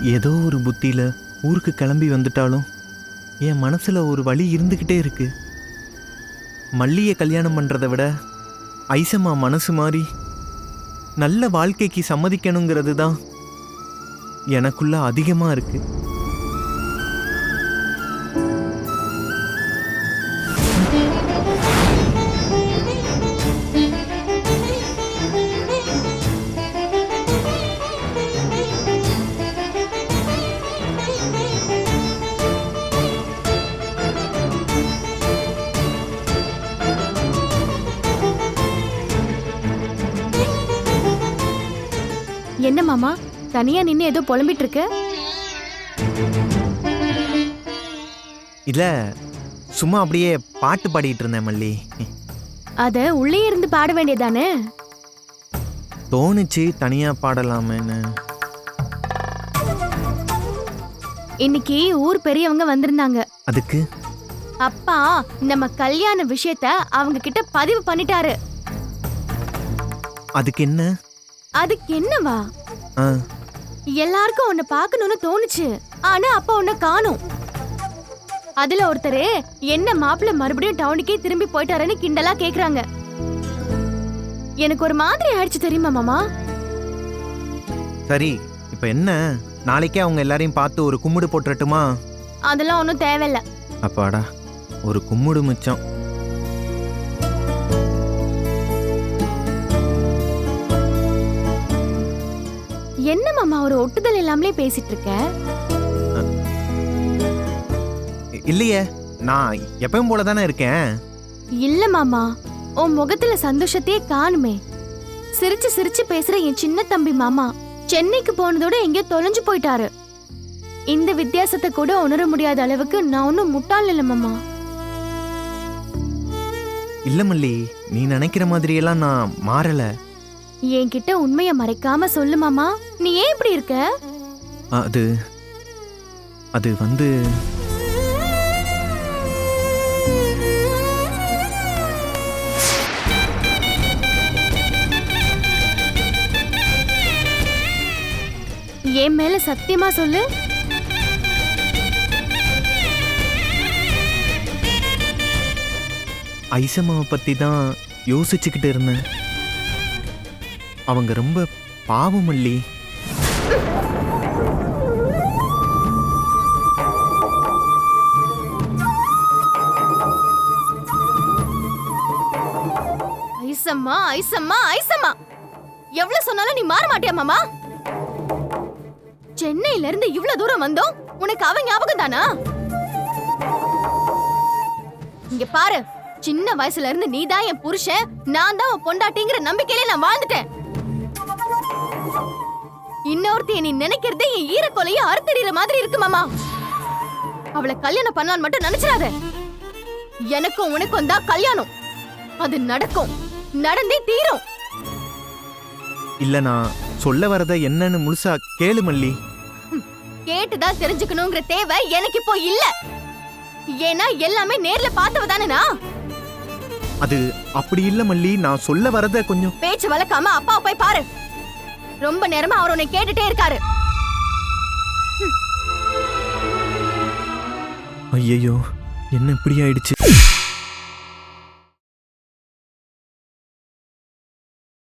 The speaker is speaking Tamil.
ஏதோ ஒரு புத்தியில ஊருக்கு கிளம்பி வந்துட்டாலும் என் மனசுல ஒரு வழி இருந்துகிட்டே இருக்கு. மல்லியை கல்யாணம் பண்றதை விட ஐசம்மா மனசு மாறி நல்ல வாழ்க்கைக்கு சம்மதிக்கணுங்கிறது தான் எனக்குள்ள அதிகமா இருக்கு. என்ன மாமா தனியா நின்னு ஏதோ புலம்பிட்டு இருக்க? இல்ல, சும்மா அப்படியே பாட்டு பாடிட்டு இருந்தேன் மல்லி. அத உள்ளே இருந்து பாட வேண்டியதானே? தோணுச்சு தனியா பாடலாமேன்னு. இன்னைக்கு ஊர் பெரியவங்க வந்திருந்தாங்க. அதுக்கு அப்பா நம்ம கல்யாண விஷயத்த அவங்க கிட்ட பதிவு பண்ணிட்டாரு. அதுக்கு என்ன? அதுக்கு என்னவா? ஆ, எல்லாருக்கும் உன்னை பார்க்கணும்னு தோணுச்சு, ஆனா அப்பா உன்னை காணோம். அதுல ஒருத்தரு என்ன மாப்பிள்ள மறுபடியும் டவுனுக்கே திரும்பி போயிட்டாருன்னு கிண்டலா கேக்குறாங்க. எனக்கு ஒரு மாதிரி ஆயிடுச்சு தெரியுமா மாமா? சரி, இப்ப என்ன? நாளைக்கே அவங்க எல்லாரையும் பார்த்து ஒரு கும்பிடு போட்டுறட்டுமா? அதெல்லாம் ஒன்றும் தேவையில்ல. அப்பாடா, ஒரு கும்பிடு மிச்சம். என்ன மாமா ஒரு ஒட்டுதல் இல்லாமலே பேசிட்டு இருக்க? இல்லையே, நான் எப்பவும் போல தானே இருக்கேன். இல்ல மாமா, உன் முகத்துல சந்தோஷத்தையே காணுமே. சிரிச்சு சிரிச்சு பேசுற என் சின்ன தம்பி மாமா சென்னைக்கு போனதோட எங்கேயோ தொலைஞ்சு போயிட்டாரு. இந்த வித்தியாசத்தை கூட உணர முடியாத அளவுக்கு நான் ஒன்னும் முட்டாள் இல்ல மாமா. இல்ல மல்லி, நீ நினைக்கிற மாதிரி எல்லாம் நான் மாறல. என்கிட்ட உண்மைய மறைக்காம சொல்லு மாமா, நீ ஏன் இப்படி இருக்க? அது அது வந்து என் மேல சத்தியமா சொல்லு. ஐசம்மாவை பத்தி தான் யோசிச்சுக்கிட்டு இருந்தேன். அவங்க ரொம்ப பாவம் மல்லி. ஐசம்மா ஐசம்மா ஐசம்மா, எவ்வளவு சொன்னாலும் நீ மாற மாட்டியா மாமா? சென்னையில இருந்து இவ்வளவு தூரம் வந்தோம், உனக்கு அவன் ஞாபகம் தானா? இங்க பாரு, சின்ன வயசுல இருந்து நீ தான் என் புருஷன், நான் தான் உன் பொண்டாட்டிங்கிற நம்பிக்கையில நான் வாழ்ந்துட்டேன். இன்னொருத்தைய நீ நினைக்கிறதே என் ஈரக்கொலைய அறுத்தடிற மாதிரி இருக்கு மாமா. அவளை கல்யாணம் பண்ணலான்னு மட்டும் நினைச்சிடாத. எனக்கும் உனக்கும் தான் கல்யாணம், அது நடக்கும், நடந்தே தீரும். இல்ல, நான் சொல்ல வரத என்னன்னு முழுசா கேளு மல்லி. கேட்டுதான் தெரிஞ்சுக்கணுங்கிற தேவை எனக்கு இப்போ இல்ல. ஏன்னா எல்லாமே நேர்ல பார்த்தவ தானேனா? அது அப்படி இல்ல மல்லி, நான் சொல்ல வரத கொஞ்சம். பேச்சு வளர்க்காம அப்பா போய் பாரு. ரொம்ப நேரமா அவர் உன்னை கேட்டுட்டே இருக்காரு. ஐயோ, என்ன இப்படி ஆயிடுச்சு?